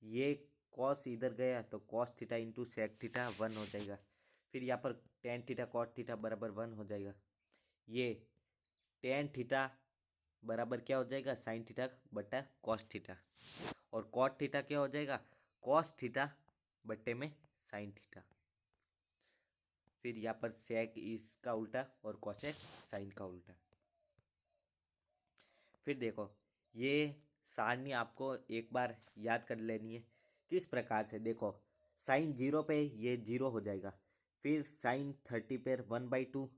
ये कॉस इधर गया तो cos theta into sec theta 1 हो जाएगा। फिर यहाँ पर टेन थीटा कॉट थीटा बराबर 1 हो जाएगा। ये टेन थीटा बराबर क्या हो जाएगा, साइन थीटा बटा कॉस थीटा। और कॉट थीटा क्या हो जाएगा, कॉस थीटा बट्टे में साइन थीटा। फिर यहाँ पर सेक इसका उल्टा और कोसेक साइन का उल्टा। फिर देखो ये सारणी आपको एक बार याद कर लेनी है। किस प्रकार से, देखो साइन 0 पे ये 0 हो जाएगा। फिर साइन 30 पर 1/2,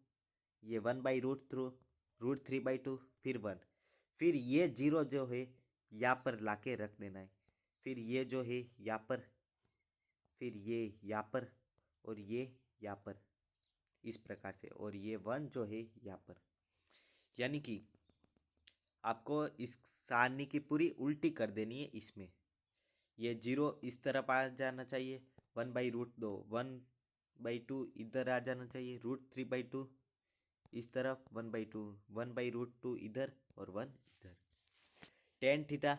ये 1/√3/2, फिर 1। फिर ये 0 जो है यहाँ पर लाके रख देना है। फिर ये जो है यहाँ पर, फिर ये यहाँ पर, और ये यहाँ पर, इस प्रकार से। और ये 1 जो है यहाँ पर, यानी कि आपको इस सारणी की पूरी उल्टी कर देनी है। इसमें ये 0 इस तरफ आ जाना चाहिए, 1/√2, 1/2 इधर आ जाना चाहिए, √3/2 इस तरफ, 1/2, 1/√2 इधर और 1 इधर। Tan theta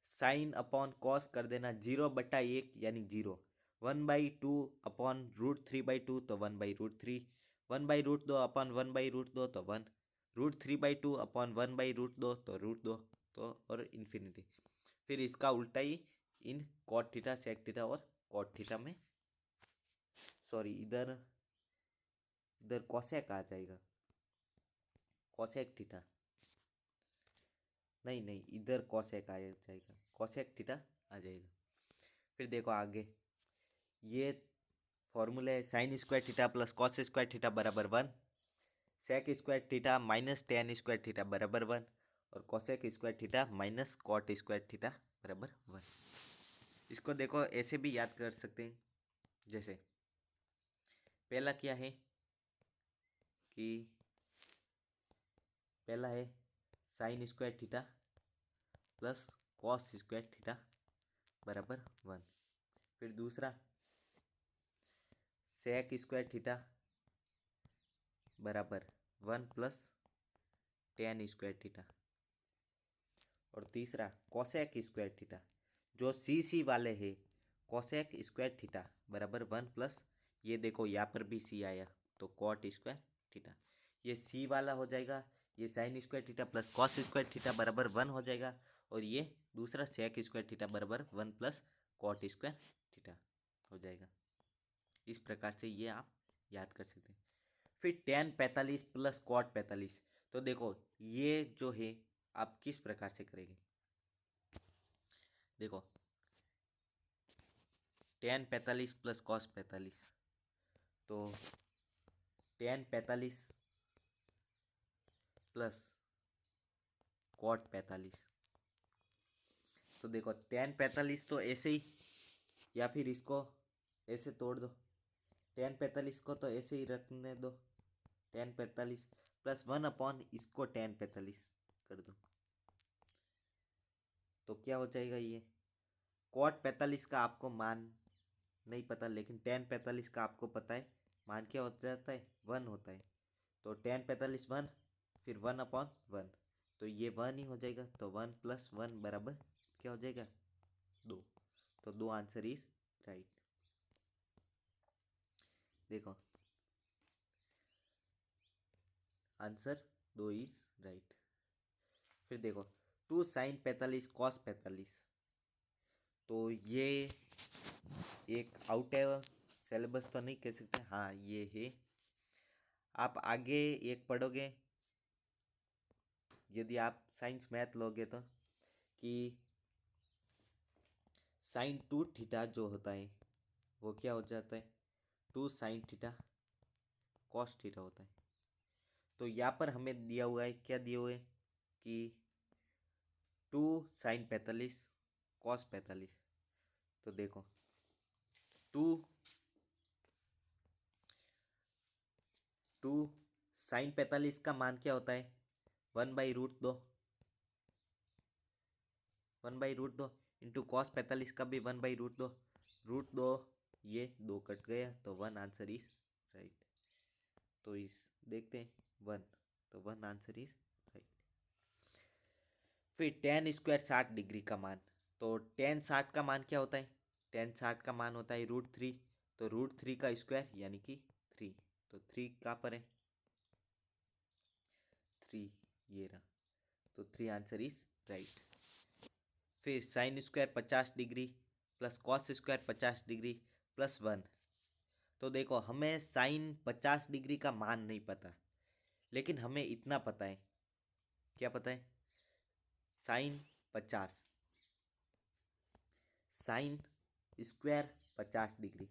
sine upon cos कर देना 0/1 यानी 0। 1/2 अपॉन √3/2 तो 1/√3, 1/√2 अपॉन 1/√2 तो 1, √3/2 अपॉन 1/√2 तो √2, तो और इन्फिनिटी। फिर इसका उल्टा ही इन कॉट थीटा सेक थीटा और कॉट थीटा में, सॉरी इधर इधर कोसेक आ जाएगा, कोसेक थीटा, नहीं नहीं इधर कोसेक आ जाएगा, कोसेक थीटा आ जाएगा। फिर देखो आगे ये फॉर्मूला है, sine square theta plus cos square theta बराबर 1, sec square theta minus tan square theta बराबर 1, और cosec square theta minus cot square theta बराबर 1। इसको देखो ऐसे भी याद कर सकते हैं, जैसे पहला क्या है कि पहला है sine square theta plus cos square theta बराबर 1। फिर दूसरा सेक स्क्वायर थीटा बराबर 1 प्लस टेन स्क्वायर थीटा। और तीसरा कोसेक स्क्वायर थीटा, जो सी वाले है, कोसेक स्क्वायर थीटा बराबर 1 प्लस, ये देखो यहाँ पर भी सी आया तो कॉट स्क्वायर थीटा, ये सी वाला हो जाएगा। ये sign square theta plus cos square theta बराबर 1 हो जाएगा। और ये दूसरा सेक स्क्वायर थीटा बराबर 1 प्लस कॉट स्क्वायर थीटा हो जाएगा। इस प्रकार से ये आप याद कर सकते हैं। फिर टेन 45 प्लस कॉट 45, तो देखो ये जो है आप किस प्रकार से करेंगे, देखो टेन 45 प्लस कॉस 45, तो टेन 45 प्लस कॉट 45, तो देखो टेन 45 तो ऐसे ही, या फिर इसको ऐसे तोड़ दो, टेन 45 को तो ऐसे ही रखने दो, टेन 45 प्लस 1 अपॉन इसको टेन 45 कर दो, तो क्या हो जाएगा, ये कॉट 45 का आपको मान नहीं पता, लेकिन टेन 45 का आपको पता है मान क्या हो जाता है, 1 होता है। तो टेन 45 1, फिर 1 अपॉन 1, तो ये 1 ही हो जाएगा। तो 1 प्लस 1 बराबर क्या हो जाएगा, 2। तो 2 आंसर इज राइट। देखो आंसर 2 इज राइट। फिर देखो 2 साइन 45 कॉस 45, तो ये एक आउट है, सिलेबस तो नहीं कह सकते, हाँ ये है। आप आगे एक पढ़ोगे यदि आप साइंस मैथ लोगे तो, कि साइन 2 थीटा जो होता है वो क्या हो जाता है, 2 साइन थीटा कॉस थीटा होता है। तो यहाँ पर हमें दिया हुआ है, क्या दिया हुआ है कि 2 साइन 45 कॉस 45, तो देखो 2 2 साइन 45 का मान क्या होता है, 1/√2, 1/√2 इंटू कॉस 45 का भी 1/√2, √2, ये 2 कट गया तो 1 आंसर इज राइट। तो इस देखते हैं 1, तो 1 आंसर इज राइट। फिर tan स्क्वायर 60 डिग्री का मान, तो tan 60 का मान क्या होता है? tan 60 का मान होता है √3, तो √3 का स्क्वायर यानी कि 3, तो 3 कहाँ पर है? 3 ये रहा, तो 3 आंसर इज राइट। फिर sign square 50 degree plus cos square 50 degree plus 1, तो देखो हमें साइन 50 डिग्री का मान नहीं पता, लेकिन हमें इतना पता है, क्या पता है? Sine 50, sine square 50 degree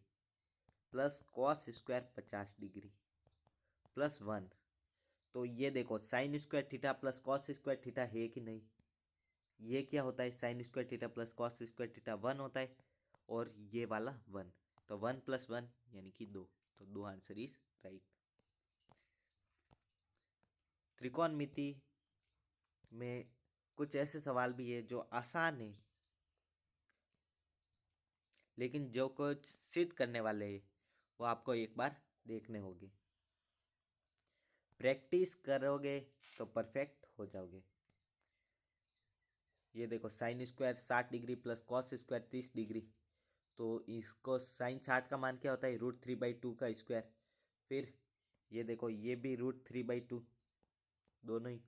plus cos square 50 degree plus 1, तो ये देखो sine square theta plus cos square theta है कि नहीं? ये क्या होता है? Sine square theta plus cos square theta 1 होता है, और ये वाला 1, तो 1 + 1 यानी कि 2, तो 2 आंसर इज राइट। त्रिकोणमिति में कुछ ऐसे सवाल भी है जो आसान है, लेकिन जो कुछ सिद्ध करने वाले हैं वो आपको एक बार देखने होंगे। प्रैक्टिस करोगे तो परफेक्ट हो जाओगे। ये देखो sine square 60 degree plus cos square 30 degree, तो इसको साइन 60 का मान क्या होता है? √3/2 का स्क्वायर। फिर ये देखो ये भी √3/2, दोनों ही,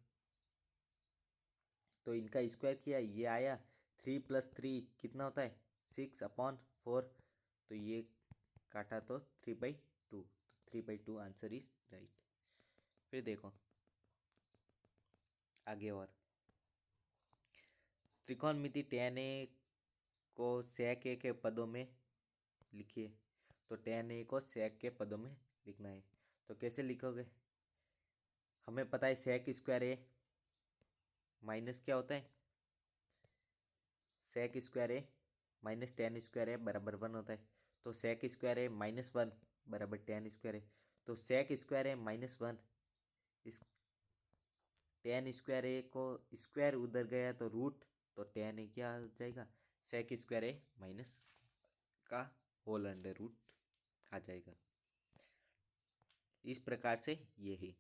तो इनका स्क्वायर किया, ये आया 3 + 3 कितना होता है? 6/4, तो ये काटा तो 3/2, तो 3/2 आंसर इज राइट। फिर देखो आगे, और त्रिकोणमिति tan a को sec a के पदों में लिखिए, तो tan a को sec के पदों में लिखना है, तो कैसे लिखोगे? हमें पता है sec स्क्वायर a माइनस क्या होता है? sec square a minus tan square a बराबर 1 होता है, तो sec स्क्वायर a -1 बराबर tan स्क्वायर a, तो sec स्क्वायर a -1, इस tan स्क्वायर a को स्क्वायर उधर गया तो रूट, तो tan a क्या हो जाएगा? sec स्क्वायर a माइनस का होल अंडर रूट आ जाएगा। इस प्रकार से ये है।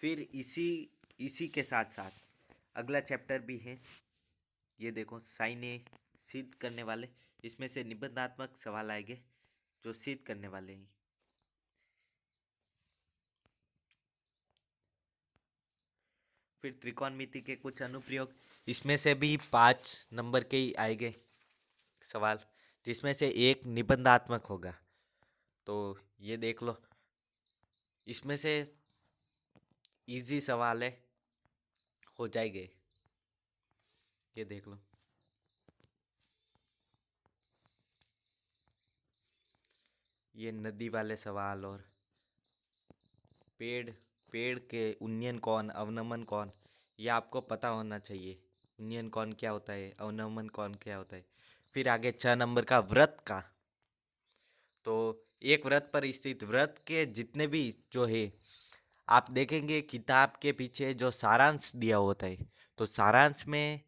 फिर इसी इसी के साथ साथ अगला चैप्टर भी है, ये देखो साइन ए सिद्ध करने वाले, इसमें से निबंधात्मक सवाल आएंगे जो सिद्ध करने वाले हैं। फिर त्रिकोणमिति के कुछ अनुप्रयोग, इसमें से भी 5 नंबर के ही आएंगे सवाल, जिसमें से एक निबंधात्मक होगा, तो ये देख लो। इसमें से इजी सवाल है, हो जाएंगे, ये देख लो। ये नदी वाले सवाल, और पेड़ पेड़ के उन्नयन कौन, अवनमन कौन, ये आपको पता होना चाहिए। उन्नयन कौन क्या होता है, अवनमन कौन क्या होता है। फिर आगे 6 नंबर का व्रत का, तो एक व्रत पर स्थित व्रत के जितने भी जो है, आप देखेंगे किताब के पीछे जो सारांश दिया होता है, तो सारांश में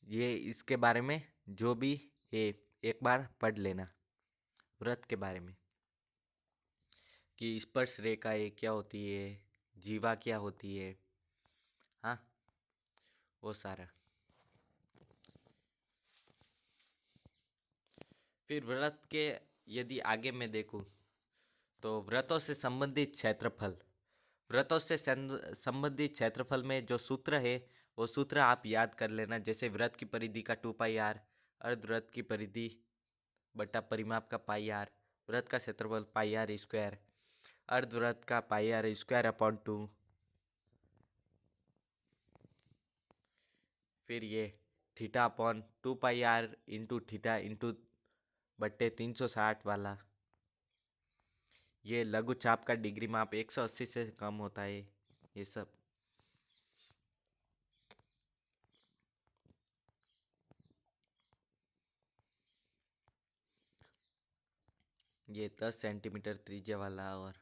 ये इसके बारे में जो भी है एक बार पढ़ लेना, व्रत के बारे में, कि स्पर्श रेखाएं क्या होती है, जीवा क्या होती है, हाँ, वो सारा। फिर व्रत के यदि आगे मैं देखूं, तो व्रतों से संबंधित क्षेत्रफल, व्रतों से संबंधित क्षेत्रफल में जो सूत्र है वो सूत्र आप याद कर लेना, जैसे व्रत की परिधि का 2πr, अर्धव्रत की परिधि बटा परिमाप का πr, व्रत का क्षेत्रफल πr², अर्धव्रत का πr²/2, फिर ये θ/2πr इंटू थीटा इंटू बट्टे 360 वाला, ये लघु चाप का डिग्री माप 180 से कम होता है, ये सब। ये 10 सेंटीमीटर त्रिज्या वाला, और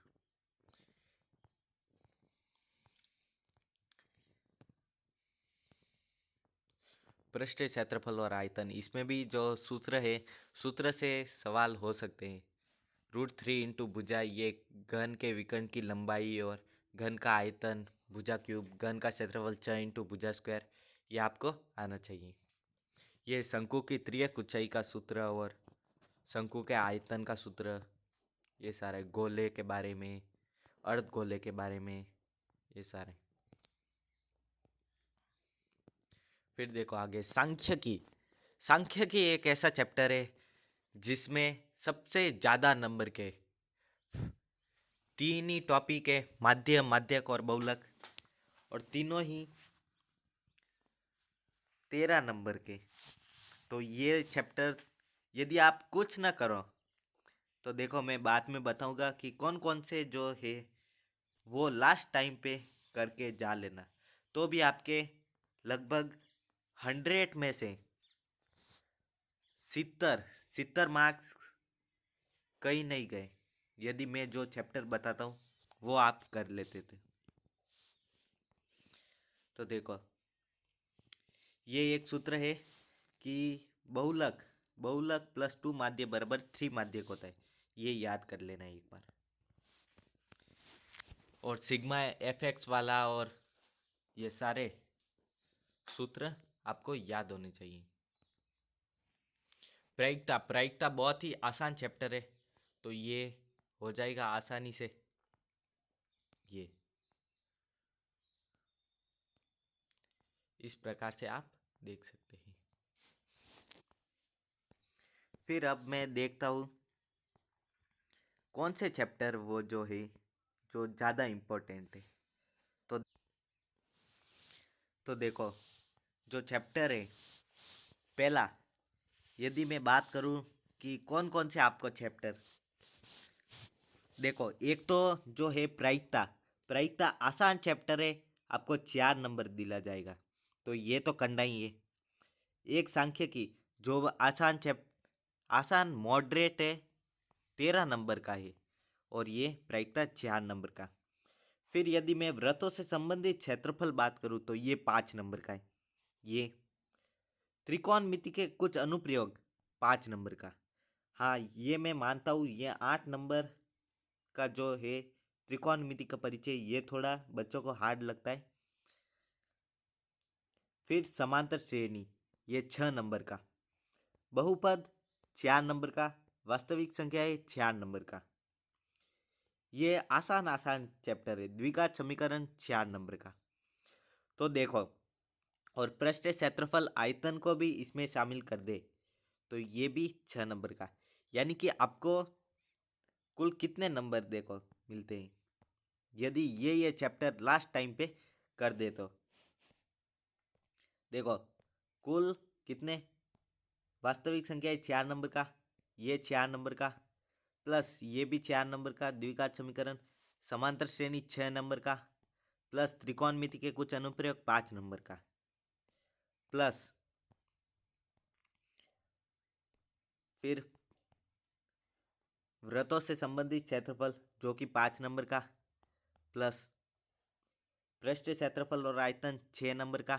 पृष्ठ क्षेत्रफल और आयतन, इसमें भी जो सूत्र है, सूत्र से सवाल हो सकते हैं। √3 इंटू भुजा, ये घन के विकर्ण की लंबाई और घन का आयतन, भुजा क्यूब, घन का क्षेत्रफल 6 इंटू भुजा स्क्वायर, ये आपको आना चाहिए। ये शंकु की त्रियक ऊंचाई का सूत्र और शंकु के आयतन का सूत्र, ये सारे गोले के बारे में, अर्धगोले के बारे में, ये सारे। फिर देखो आगे सांख्यिकी। सांख्यिकी एक ऐसा चैप्टर है जिसमें सबसे ज़्यादा नंबर के तीन ही टॉपिक है, माध्य, माध्यक और बहुलक, और तीनों ही 13 नंबर के। तो ये चैप्टर यदि आप कुछ ना करो तो देखो, मैं बाद में बताऊंगा कि कौन कौन से जो है वो लास्ट टाइम पे करके जा लेना, तो भी आपके लगभग 100 में से 70 मार्क्स कहीं नहीं गए, यदि मैं जो चैप्टर बताता हूँ वो आप कर लेते थे। तो देखो, ये एक सूत्र है कि बहुलक बहुलक +2 माध्य बराबर 3 माध्यक होता है, ये याद कर लेना एक बार। और सिग्मा FX वाला और ये सारे सूत्र आपको याद होने चाहिए। प्रायिकता, प्रायिकता बहुत ही आसान चैप्टर है, तो ये हो जाएगा आसानी से। ये इस प्रकार से आप देख सकते हैं। फिर अब मैं देखता हूँ कौन से चैप्टर वो जो है जो ज़्यादा इम्पोर्टेंट है। तो देखो, जो चैप्टर है पहला, यदि मैं बात करूँ कि कौन कौन से आपको चैप्टर, देखो एक तो जो है प्रायिकता, प्रायिकता आसान चैप्टर है, आपको 4 नंबर दिला जाएगा, तो ये तो करना ही है। एक सांख्यिकी जो आसान मॉडरेट है, 13 नंबर का है, और ये प्रायिकता 4 नंबर का। फिर यदि मैं वृत्तों से संबंधित क्षेत्रफल बात करूँ तो ये 5 नंबर का है। ये त्रिकोणमिति के कुछ अनुप्रयोग 5 नंबर का। हाँ, ये मैं मानता हूँ, ये 8 नंबर का जो है त्रिकोणमिति का परिचय, ये थोड़ा बच्चों को हार्ड लगता है। फिर समांतर श्रेणी, ये 6 नंबर का। बहुपद 4 नंबर का। वास्तविक संख्या है 4 नंबर का। ये आसान आसान चैप्टर है। द्विघात समीकरण 4 नंबर का। तो देखो, और पृष्ठ क्षेत्रफल आयतन को भी इसमें शामिल कर दे तो ये भी 6 नंबर का। यानी कि आपको कुल कितने नंबर देखो मिलते हैं यदि ये चैप्टर लास्ट टाइम पे कर दे तो। देखो, कुल कितने, वास्तविक संख्या है 4 नंबर का, ये 4 नंबर का, प्लस ये भी 4 नंबर का द्विघात समीकरण, समांतर श्रेणी 6 नंबर का, प्लस त्रिकोणमिति के कुछ अनुप्रयोग 5 नंबर का, प्लस फिर वृत्तों से संबंधित क्षेत्रफल जो कि 5 नंबर का, प्लस पृष्ठ क्षेत्रफल और आयतन 6 नंबर का,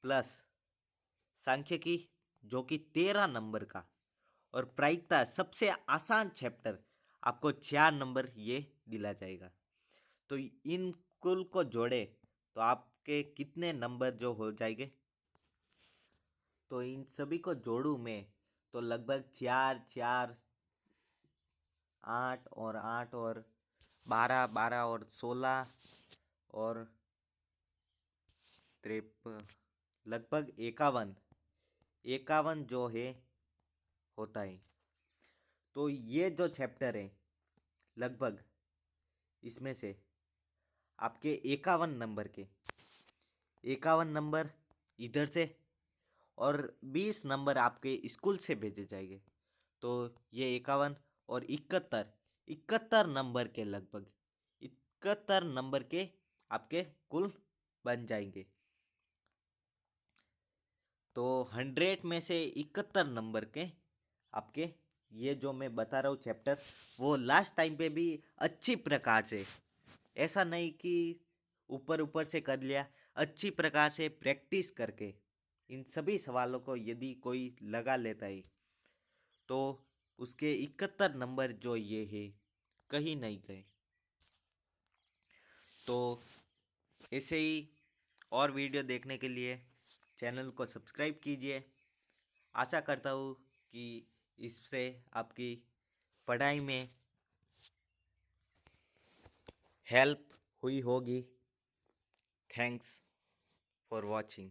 प्लस सांख्यिकी जो कि 13 नंबर का, और प्रायिकता सबसे आसान चैप्टर आपको 4 नंबर ये दिला जाएगा। तो इन कुल को जोड़े तो आपके कितने नंबर जो हो जाएंगे, तो इन सभी को जोड़ूं मैं तो लगभग 4 4 8 और 12 12 और 16 और 53, लगभग 51 51 जो है होता है। तो ये जो चैप्टर है लगभग इसमें से आपके 51 नंबर इधर से और 20 नंबर आपके स्कूल से भेजे जाएंगे। तो ये 51 और 71 नंबर के, लगभग 71 नंबर के आपके कुल बन जाएंगे। तो 100 में से 71 नंबर के आपके, ये जो मैं बता रहा हूँ चैप्टर, वो लास्ट टाइम पे भी अच्छी प्रकार से, ऐसा नहीं कि ऊपर ऊपर से कर लिया, अच्छी प्रकार से प्रैक्टिस करके इन सभी सवालों को यदि कोई लगा लेता है तो उसके 71 नंबर जो ये है कहीं नहीं गए। तो ऐसे ही और वीडियो देखने के लिए चैनल को सब्सक्राइब कीजिए। आशा करता हूँ कि इससे आपकी पढ़ाई में हेल्प हुई होगी। Thanks for watching.